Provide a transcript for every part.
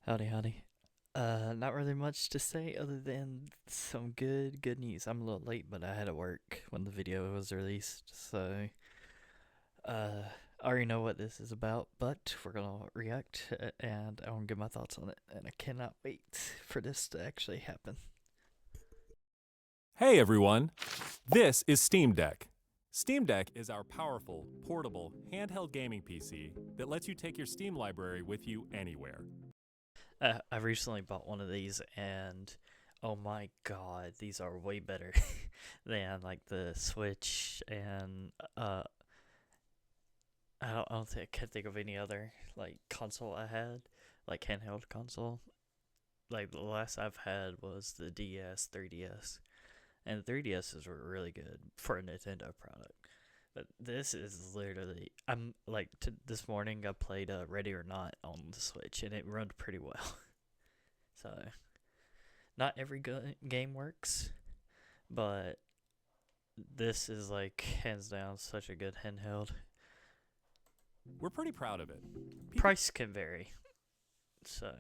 Howdy, howdy. Not really much to say other than some good news. I'm a little late, but I had to work when the video was released, so uh, I already know what this is about. But we're gonna react, and I want to give my thoughts on it, and I cannot wait for this to actually happen. Hey everyone, this is Steam Deck. Steam Deck is our powerful, portable, handheld gaming PC that lets you take your Steam library with you anywhere. I recently bought one of these, and oh my god, these are way better than like the Switch and I don't think I can't think of any other like console I had, like handheld console. Like the last I've had was the DS, 3DS, and the 3DSs were really good for a Nintendo product. But this is literally, I'm like this morning I played Ready or Not on the Switch and it run pretty well. So not every game works, but this is like hands down such a good handheld. We're pretty proud of it. People Price can vary, so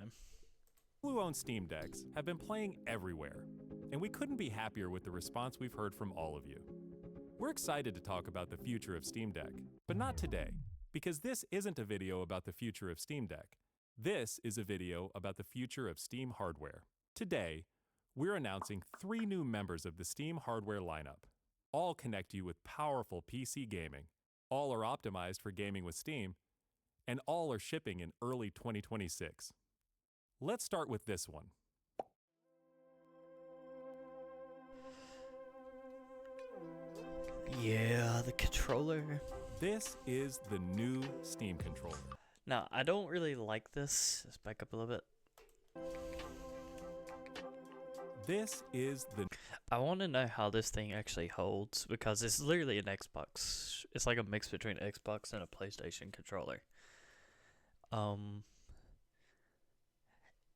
who own Steam Decks have been playing everywhere, and we couldn't be happier with the response we've heard from all of you. We're excited to talk about the future of Steam Deck, but not today, because this isn't a video about the future of Steam Deck. This is a video about the future of Steam hardware. Today, we're announcing 3 new members of the Steam hardware lineup. All connect you with powerful PC gaming. All are optimized for gaming with Steam, and all are shipping in early 2026. Let's start with this one. yeah, the controller. This is the new Steam controller. Now, I don't really like this. Let's back up a little bit. This is the I want to know how this thing actually holds because it's literally an Xbox. It's like a mix between an Xbox and a PlayStation controller. Um,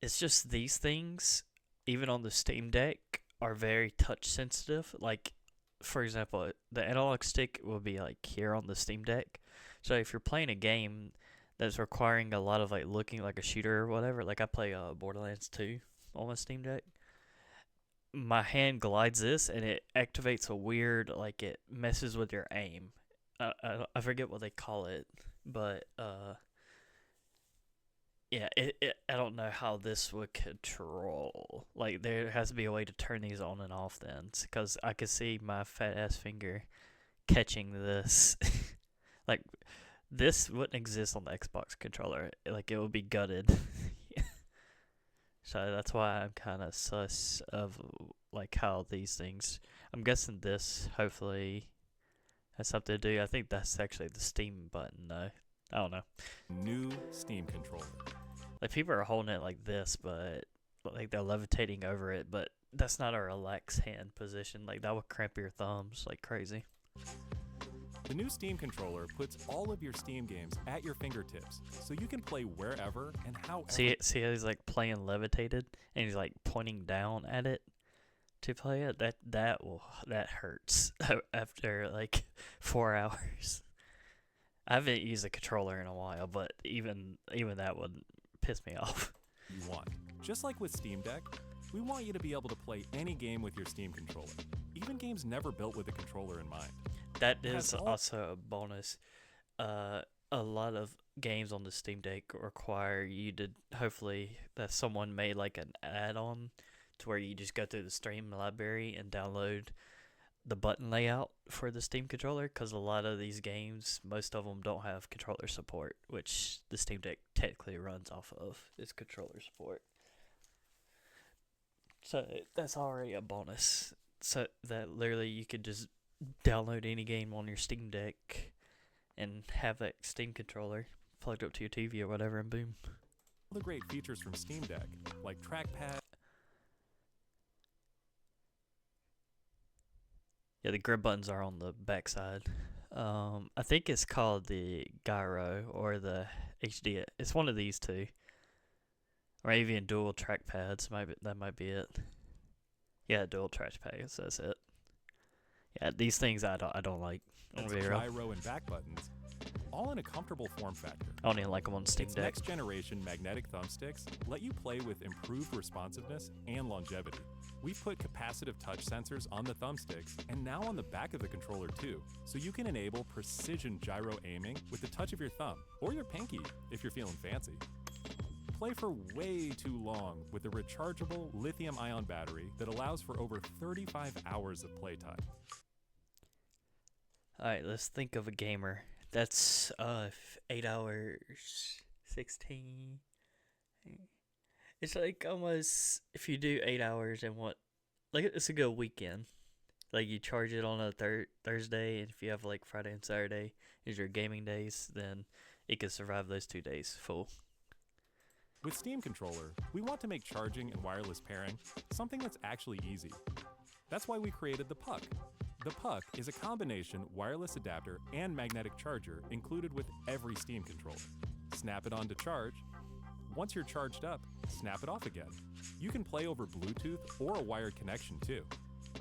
it's just these things, even on the Steam Deck, are very touch sensitive. Like, for example, the analog stick will be like here on the Steam Deck. So if you're playing a game that's requiring a lot of like looking like a shooter or whatever, like I play Borderlands 2 on my Steam Deck, my hand glides this and it activates a weird, like it messes with your aim. I forget what they call it, but yeah, I don't know how this would control. Like there has to be a way to turn these on and off then, because I could see my fat ass finger catching this. Like this wouldn't exist on the Xbox controller. Like it would be gutted. So that's why I'm kind of sus of like how these things. I'm guessing this hopefully has something to do. I think that's actually the Steam button though. I don't know. new Steam controller. Like people are holding it like this, but like they're levitating over it. But that's not a relaxed hand position. Like that would cramp your thumbs like crazy. The new Steam controller puts all of your Steam games at your fingertips, so you can play wherever and however. See how he's like playing levitated, and he's like pointing down at it to play it. That hurts after like 4 hours. I haven't used a controller in a while, but even that would piss me off. You want. Just like with Steam Deck, we want you to be able to play any game with your Steam controller, even games never built with a controller in mind. That is also a bonus. A lot of games on the Steam Deck require you to hopefully that someone made like an add-on to where you just go through the Steam library and download the button layout for the Steam controller, because a lot of these games, most of them don't have controller support, which the Steam Deck technically runs off of is controller support. So that's already a bonus. So that literally you could just download any game on your Steam Deck and have that Steam controller plugged up to your TV or whatever, and boom. All the great features from Steam Deck, like trackpad. Yeah, the grip buttons are on the backside. I think it's called the gyro or the HD. It's one of these two, or even dual trackpads. That might be it. Yeah, dual trackpads. That's it. Yeah, these things I don't like. Gyro and back buttons, all in a comfortable form factor. I don't even like them on Steam Its Deck. next generation magnetic thumbsticks let you play with improved responsiveness and longevity. We've put capacitive touch sensors on the thumbsticks and now on the back of the controller too, so you can enable precision gyro aiming with the touch of your thumb or your pinky if you're feeling fancy. Play for way too long with a rechargeable lithium-ion battery that allows for over 35 hours of playtime. Alright, let's think of a gamer. That's 8 hours, 16. It's like almost, if you do 8 hours and what, like it's a good weekend. Like you charge it on a Thursday, and if you have like Friday and Saturday is your gaming days, then it can survive those 2 days full. With Steam Controller, we want to make charging and wireless pairing something that's actually easy. That's why we created the Puck. The Puck is a combination wireless adapter and magnetic charger included with every Steam controller. Snap it on to charge. Once you're charged up, snap it off again. You can play over Bluetooth or a wired connection too.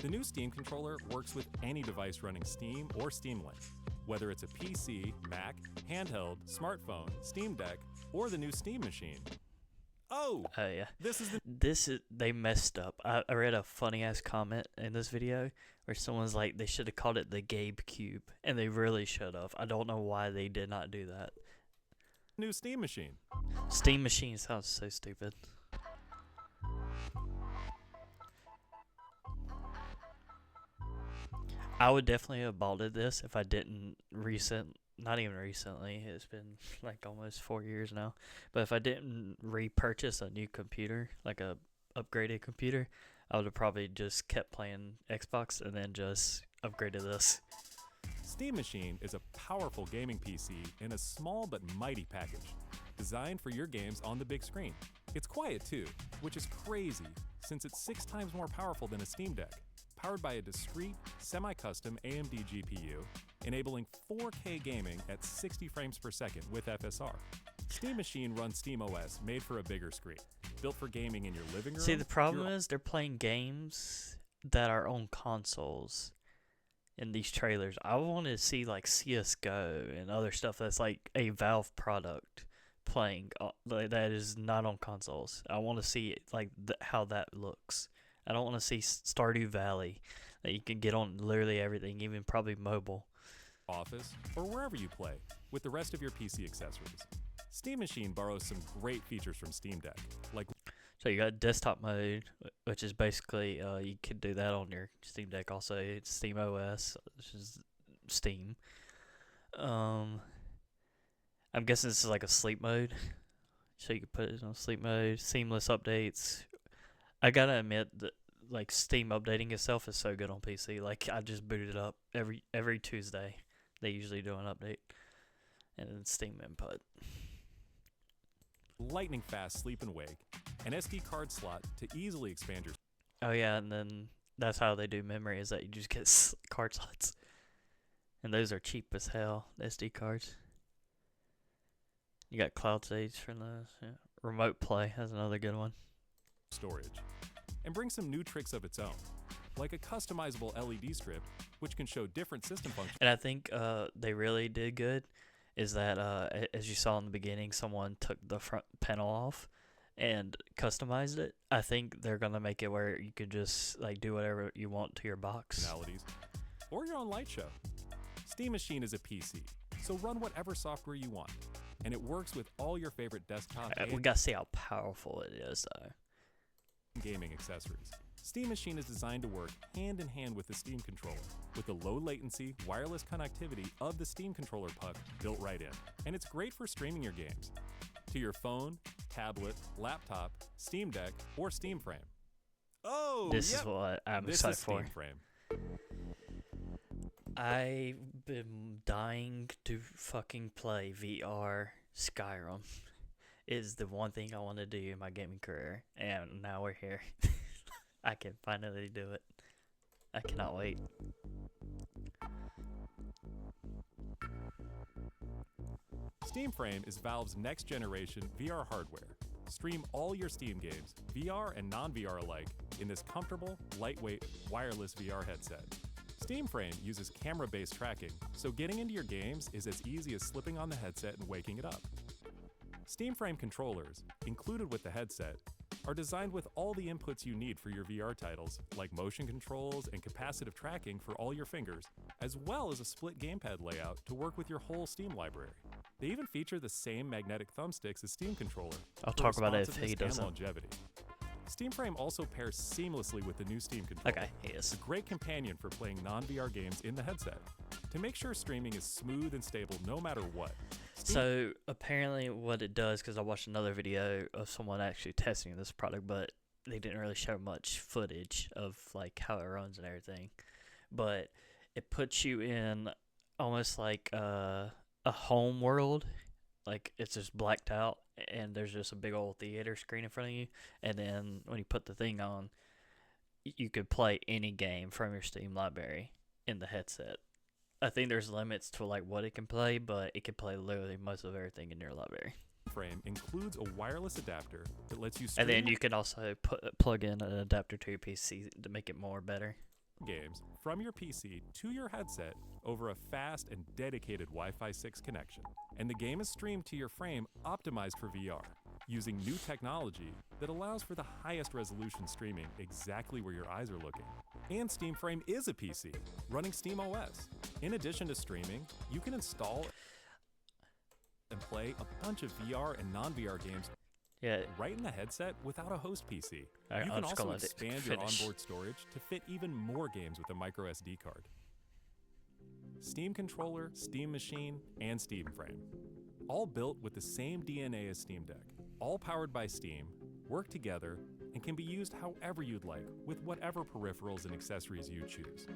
The new Steam controller works with any device running Steam or Steam Link, whether it's a PC, Mac, handheld, smartphone, Steam Deck, or the new Steam machine. Oh, Yeah. this is the They messed up. I read a funny ass comment in this video where someone's like, they should have called it the Gabecube, and they really should have. I don't know why they did not do that. new Steam machine. Steam machine sounds so stupid. I would definitely have bought this if I didn't not even recently, it's been like almost 4 years now, but if I didn't repurchase a new computer, like a upgraded computer, I would have probably just kept playing Xbox and then just upgraded this. Steam Machine is a powerful gaming PC in a small but mighty package, designed for your games on the big screen. It's quiet too, which is crazy since it's 6 times more powerful than a Steam Deck, powered by a discrete, semi-custom AMD GPU, enabling 4K gaming at 60 frames per second with FSR. Steam Machine runs SteamOS made for a bigger screen, built for gaming in your living room. See, the problem is they're playing games that are on consoles in these trailers. I want to see like CSGO and other stuff that's like a Valve product playing that is not on consoles. I want to see like how that looks. I don't want to see Stardew Valley that you can get on literally everything, even probably mobile. Office, or wherever you play, with the rest of your PC accessories. Steam Machine borrows some great features from Steam Deck, like So you got desktop mode, which is basically you could do that on your Steam Deck. Also, it's Steam OS, which is Steam. I'm guessing this is like a sleep mode, so you can put it on sleep mode. Seamless updates. I gotta admit that like Steam updating itself is so good on PC. Like I just booted it up every Tuesday. They usually do an update, and then Steam input. lightning fast sleep and wake, an SD card slot to easily expand your. Oh yeah, and then that's how they do memory, is that you just get card slots, and those are cheap as hell. The SD cards. You got cloud stage for those. Yeah. Remote play, that's another good one. Storage, and bring some new tricks of its own, like a customizable LED strip, which can show different system functions. And I think they really did good, is that as you saw in the beginning, someone took the front panel off and customized it. I think they're gonna make it where you could just like do whatever you want to your box. Or your own light show. Steam Machine is a PC, so run whatever software you want, and it works with all your favorite desktop We gotta see how powerful it is, though. Gaming accessories. Steam Machine is designed to work hand in hand with the Steam controller, with the low latency, wireless connectivity of the Steam controller puck built right in. And it's great for streaming your games to your phone, tablet, laptop, Steam Deck, or Steam Frame. Oh, This is what I'm this excited is for. Steam Frame. I've been dying to fucking play VR Skyrim. It is the one thing I want to do in my gaming career, and now we're here. I can finally do it. I cannot wait. Steam Frame is Valve's next generation VR hardware. Stream all your Steam games, VR and non-VR alike, in this comfortable, lightweight, wireless VR headset. Steam Frame uses camera-based tracking, so getting into your games is as easy as slipping on the headset and waking it up. Steam Frame controllers, included with the headset, are designed with all the inputs you need for your VR titles, like motion controls and capacitive tracking for all your fingers, as well as a split gamepad layout to work with your whole Steam library. They even feature the same magnetic thumbsticks as Steam Controller. I'll talk about it if he doesn't. Longevity. Steam Frame also pairs seamlessly with the new Steam Controller. Okay, he is. It's a great companion for playing non-VR games in the headset, to make sure streaming is smooth and stable no matter what. So apparently what it does, because I watched another video of someone actually testing this product, but they didn't really show much footage of like how it runs and everything, but it puts you in almost like a home world. Like it's just blacked out and there's just a big old theater screen in front of you, and then when you put the thing on, you could play any game from your Steam library in the headset. I think there's limits to like what it can play, but it can play literally most of everything in your library. Frame includes a wireless adapter that lets you stream, and then you can also plug in an adapter to your PC to make it more better. Games from your PC to your headset over a fast and dedicated Wi-Fi 6 connection. And the game is streamed to your frame optimized for VR, using new technology that allows for the highest resolution streaming exactly where your eyes are looking. And Steam Frame is a PC, running Steam OS. In addition to streaming, you can install and play a bunch of VR and non-VR games right in the headset without a host PC. You can also expand your onboard storage to fit even more games with a micro SD card. Steam Controller, Steam Machine, and Steam Frame. All built with the same DNA as Steam Deck. All powered by Steam, work together, and can be used however you'd like with whatever peripherals and accessories you choose.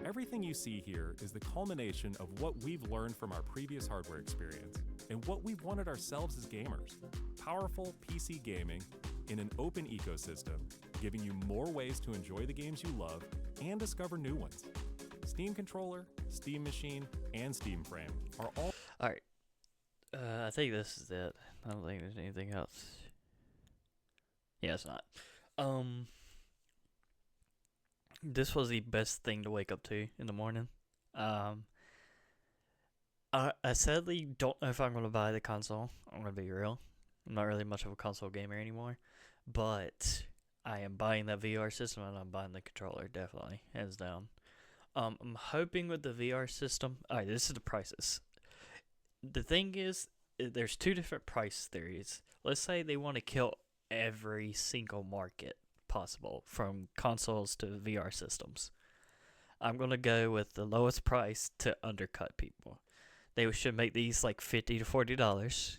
Everything you see here is the culmination of what we've learned from our previous hardware experience and what we've wanted ourselves as gamers. Powerful PC gaming in an open ecosystem, giving you more ways to enjoy the games you love and discover new ones. Steam Controller, Steam Machine, and Steam Frame are all... Alright. I think this is it. I don't think there's anything else. Yeah, it's not. This was the best thing to wake up to in the morning. I sadly don't know if I'm going to buy the console. I'm going to be real. I'm not really much of a console gamer anymore. But I am buying that VR system and I'm buying the controller, definitely. Hands down. I'm hoping with the VR system... Alright, this is the prices. The thing is, there's two different price theories. Let's say they want to kill every single market possible, from consoles to VR systems. I'm going to go with the lowest price to undercut people. They should make these like $50 to $40.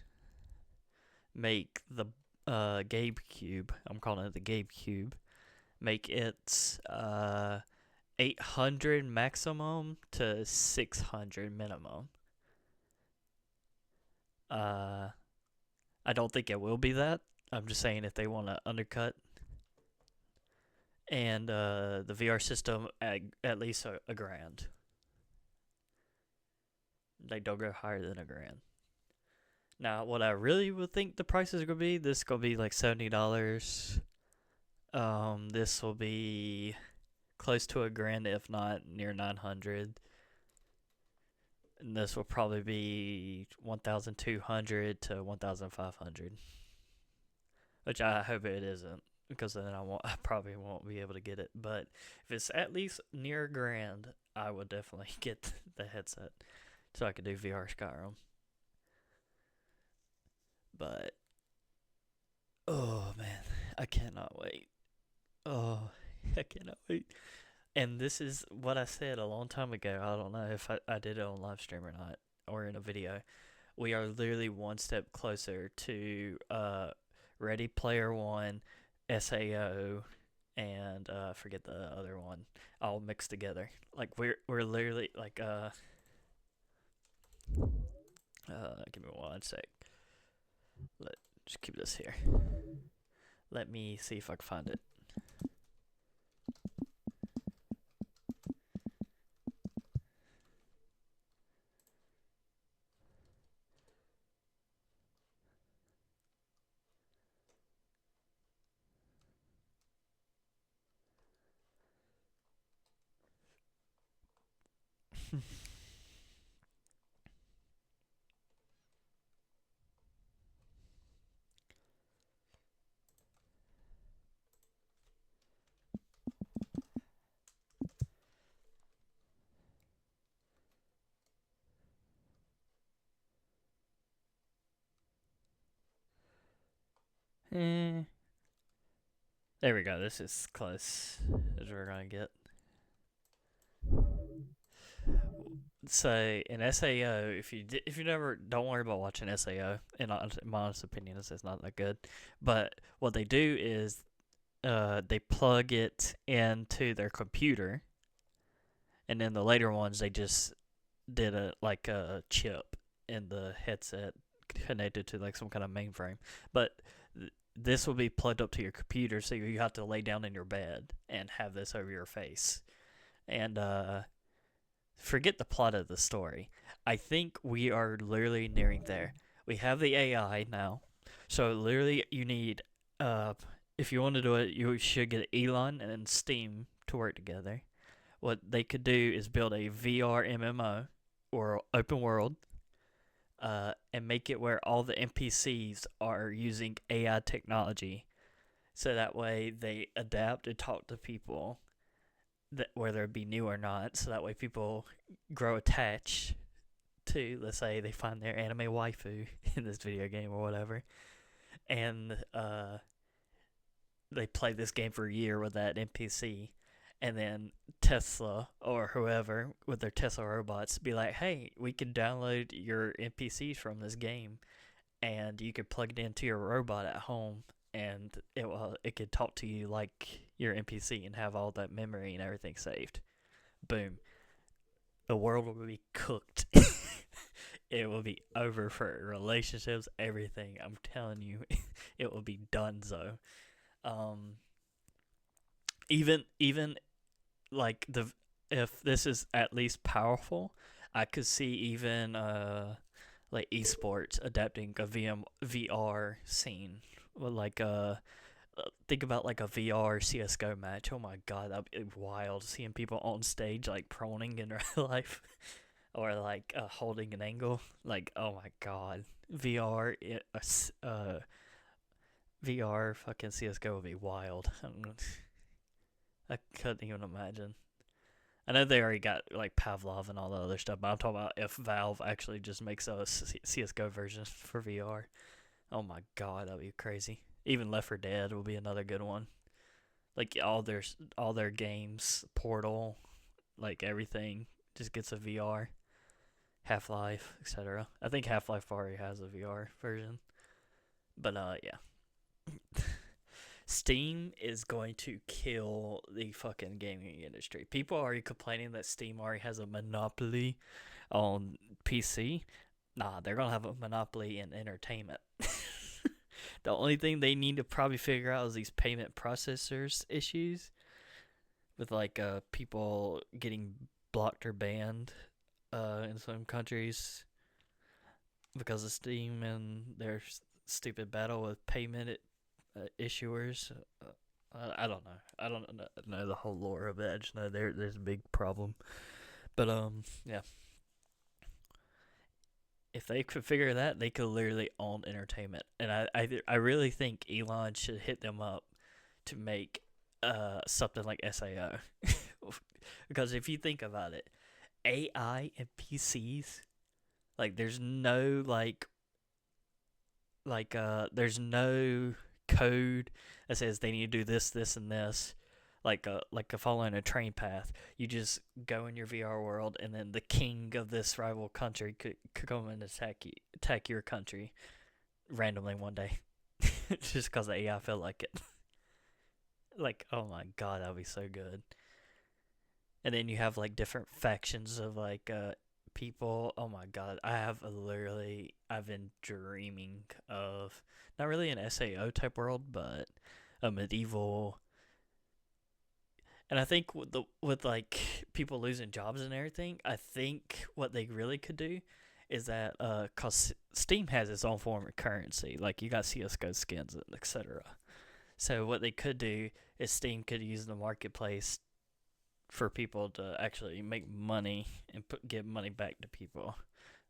Make the Gabecube, I'm calling it the Gabecube, make it 800 maximum to 600 minimum. I don't think it will be that. I'm just saying if they want to undercut. And the VR system at least a grand. They don't go higher than a grand. Now, what I really would think the prices are going to be, this is going to be like $70. This will be close to a grand, if not near 900. And this will probably be 1,200 to 1,500. Which I hope it isn't, because then I probably won't be able to get it. But if it's at least near a grand, I would definitely get the headset so I could do VR Skyrim. But oh man, I cannot wait. Oh, I cannot wait. And this is what I said a long time ago. I don't know if I did it on live stream or not, or in a video. We are literally one step closer to Ready Player One, SAO, and forget the other one, all mixed together. Like we're literally like give me one sec. Just keep this here. Let me see if I can find it. Eh. There we go. This is close as we're gonna get. So in SAO, if you never don't worry about watching SAO. In my honest opinion, it's not that good. But what they do is they plug it into their computer, and then the later ones they just did a chip in the headset connected to like some kind of mainframe. But this will be plugged up to your computer, so you have to lay down in your bed and have this over your face. And forget the plot of the story. I think we are literally nearing there. We have the AI now, so literally you need if you want to do it, you should get Elon and Steam to work together. What they could do is build a VR MMO or open world, and make it where all the NPCs are using AI technology, so that way they adapt and talk to people, that whether it be new or not. So that way people grow attached to, let's say, they find their anime waifu in this video game or whatever, and they play this game for a year with that NPC, and then Tesla or whoever with their Tesla robots be like, hey, we can download your NPCs from this game, and you could plug it into your robot at home, and it could talk to you like your NPC and have all that memory and everything saved. Boom. The world will be cooked. It will be over for relationships, everything. I'm telling you, it will be done so. Um, even like the if this is at least powerful, I could see even like esports adapting a VR scene. Well, like think about like a VR CS:GO match. Oh my god, that'd be wild, seeing people on stage like proning in real life, or like holding an angle. Like, oh my god, VR fucking CS:GO would be wild. I couldn't even imagine. I know they already got like Pavlov and all the other stuff, but I'm talking about if Valve actually just makes a CS:GO version for VR. Oh my god, that'd be crazy. Even Left 4 Dead will be another good one. Like all their games, Portal, like everything just gets a VR. Half Life, etc. I think Half Life already has a VR version, but yeah. Steam is going to kill the fucking gaming industry. People are already complaining that Steam already has a monopoly on PC. Nah, they're gonna have a monopoly in entertainment. The only thing they need to probably figure out is these payment processors issues with like people getting blocked or banned in some countries because of Steam and their stupid battle with payment issuers. I don't know. I don't know the whole lore of it. I just know there's a big problem. But yeah. If they could figure that, they could literally own entertainment. And I really think Elon should hit them up to make something like SAO. Because if you think about it, AI and PCs, like there's no there's no code that says they need to do this, this, and this, like a following a train path. You just go in your VR world, and then the king of this rival country could come and attack your country randomly one day, just because the AI felt like it. Like, oh my god, that'd be so good. And then you have like different factions of like people. Oh my god, I've been dreaming of not really an SAO type world, but a medieval. And I think with like people losing jobs and everything, I think what they really could do is that cause Steam has its own form of currency, like you got CS:GO skins and etc. So what they could do is Steam could use the marketplace for people to actually make money and give money back to people.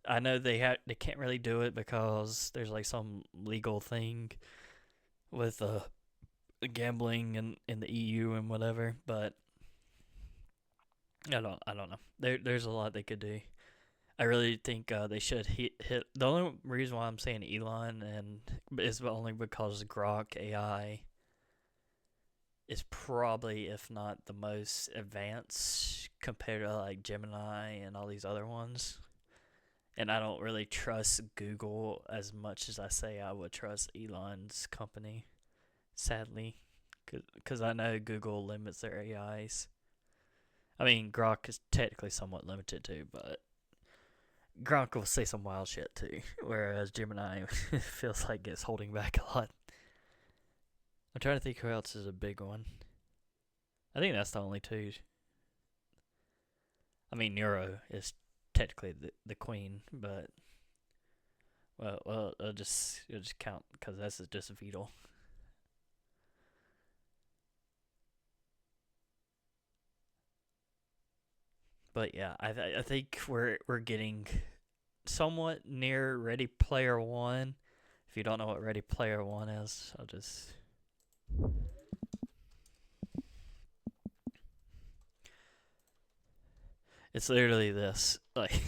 I know they can't really do it because there's like some legal thing with gambling in the EU and whatever, but I don't know. There's a lot they could do. I really think they should hit. The only reason why I'm saying Elon and is only because Grok AI is probably, if not the most advanced compared to like Gemini and all these other ones. And I don't really trust Google as much as I say I would trust Elon's company, sadly, because I know Google limits their AIs. I mean, Grok is technically somewhat limited too, but Gronk will say some wild shit too, whereas Gemini feels like it's holding back a lot. I'm trying to think who else is a big one. I think that's the only two. I mean, Neuro is technically the queen, but well, it'll just count because that's just Beetle. But yeah, I think we're getting somewhat near Ready Player One. If you don't know what Ready Player One is, I'll just. It's literally this. Like,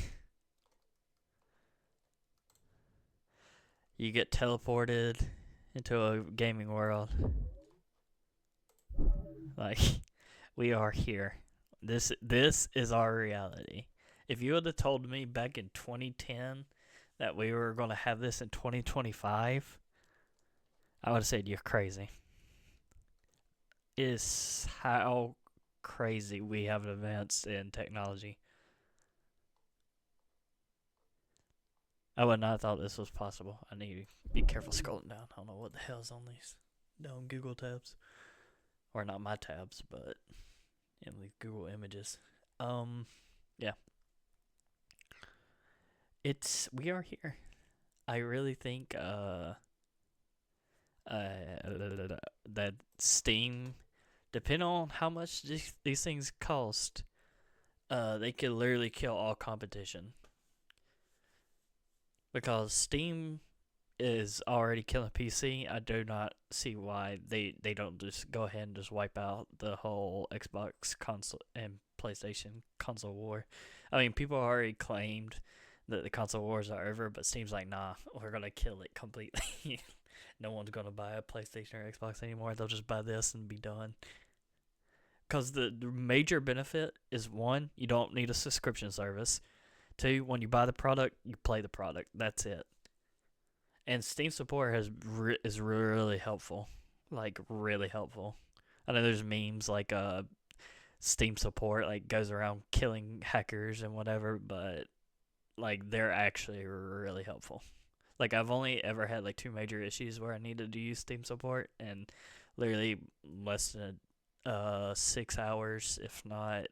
you get teleported into a gaming world. Like, we are here. This is our reality. If you would have told me back in 2010 that we were going to have this in 2025, I would have said you're crazy. Is how crazy we have advanced in technology. I would not have thought this was possible. I need to be careful scrolling down. I don't know what the hell's on these dumb Google tabs. Or not my tabs, but in the Google images. Yeah. We are here. I really think that Steam, depending on how much these things cost, they could literally kill all competition. Because Steam is already killing PC. I do not see why they don't just go ahead and just wipe out the whole Xbox console and PlayStation console war. I mean, people already claimed that the console wars are over, but Steam's like, nah, we're gonna kill it completely. No one's gonna buy a PlayStation or Xbox anymore. They'll just buy this and be done. Because the major benefit is, one, you don't need a subscription service. Two, when you buy the product, you play the product. That's it. And Steam support is really helpful, like really helpful. I know there's memes like Steam support like goes around killing hackers and whatever, but like they're actually really helpful. Like I've only ever had like two major issues where I needed to use Steam support, and literally less than 6 hours, if not,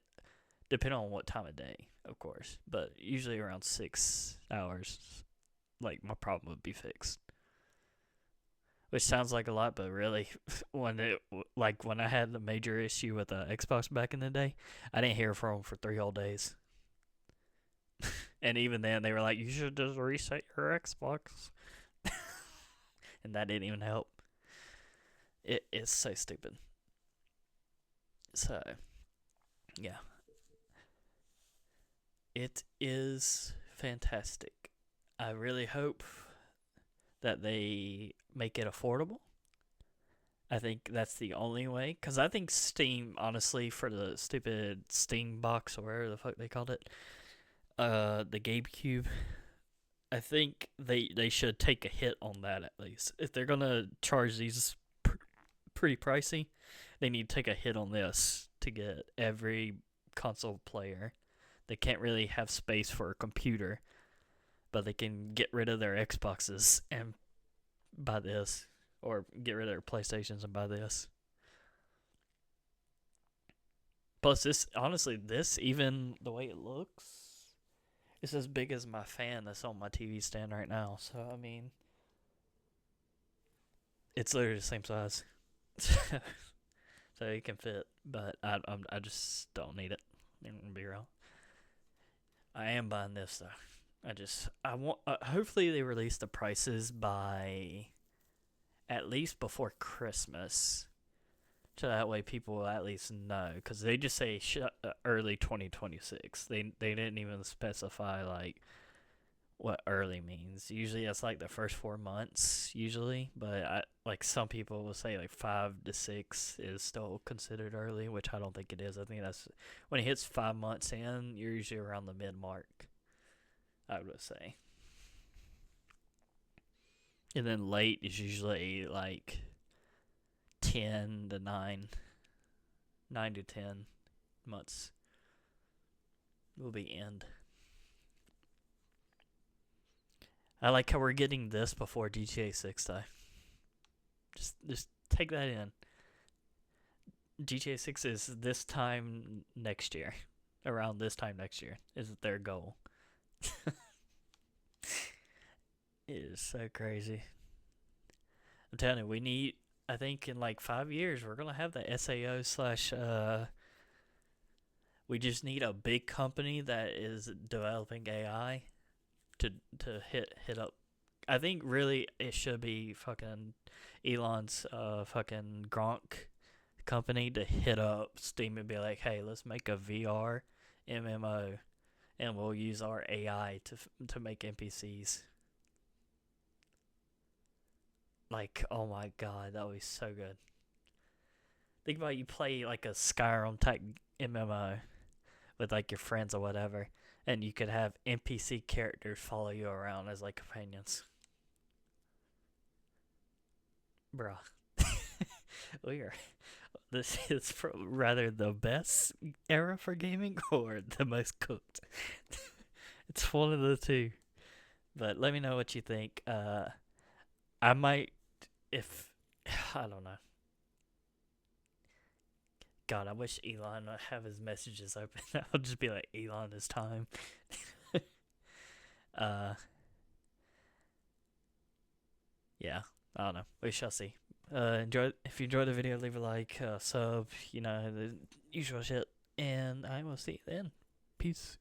depending on what time of day, of course, but usually around 6 hours, like my problem would be fixed. Which sounds like a lot, but really, when I had the major issue with the Xbox back in the day, I didn't hear from them for 3 whole days. And even then, they were like, "You should just reset your Xbox," and that didn't even help. It's so stupid. So, yeah, it is fantastic. I really hope that they make it affordable. I think that's the only way. Because I think Steam, honestly, for the stupid Steam box or whatever the fuck they called it, the Gabecube, I think they should take a hit on that at least. If they're going to charge these pretty pricey, they need to take a hit on this to get every console player. They can't really have space for a computer, but they can get rid of their Xboxes and buy this, or get rid of their PlayStations and buy this. Plus, this, honestly, this, even the way it looks, it's as big as my fan that's on my TV stand right now. So, I mean, it's literally the same size. so it can fit. But I just don't need it. I'm gonna be real. I am buying this though. I want. Hopefully they release the prices by at least before Christmas, so that way people will at least know. Because they just say early 2026. They didn't even specify like what early means. Usually that's like the first 4 months, usually. But like some people will say like 5 to 6 is still considered early, which I don't think it is. I think that's when it hits 5 months in, you're usually around the mid mark, I would say. And then late is usually like 10 to 9 to 10 months will be end. I like how we're getting this before GTA 6 though. Just take that in. GTA 6 is this time next year. Around this time next year is their goal. It is so crazy. I'm telling you, we need. I think in like 5 years we're gonna have the SAO slash. We just need a big company that is developing AI to hit up. I think really it should be fucking Elon's fucking Gronk company to hit up Steam and be like, hey, let's make a VR MMO, and we'll use our AI to make NPCs. Like, oh my god, that would be so good. Think about you play like a Skyrim type MMO with like your friends or whatever, and you could have NPC characters follow you around as like companions. Bruh. we are. This is rather the best era for gaming or the most cooked. It's one of the two. But let me know what you think. I might, if I don't know. God, I wish Elon would have his messages open. I'll just be like, Elon, it's time. uh, yeah, I don't know. We shall see. Enjoy. If you enjoyed the video, leave a like, sub, the usual shit, and I will see you then. Peace.